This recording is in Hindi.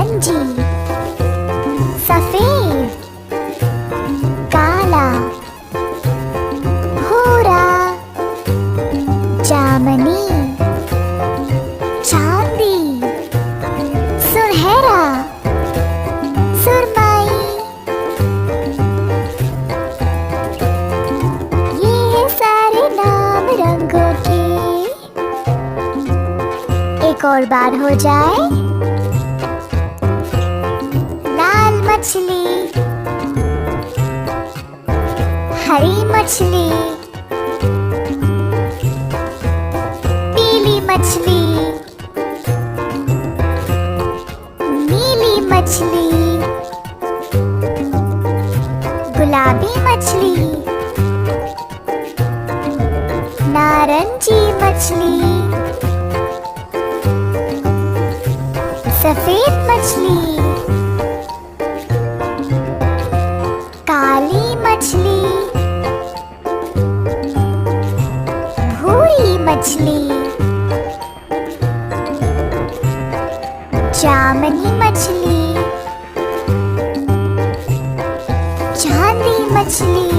नारंगी, सफेद, काला, भूरा, जामुनी, चांदी, सुनहरा, सुरमई। ये सारे नाम रंगों के। एक और बार हो जाए। लाल मछली, हरी मछली, पीली मछली, नीली मछली, गुलाबी मछली, नारंगी मछली, सफेद मछली, काली मछली, भूरी मछली, जामुनी मछली, चांदी मछली,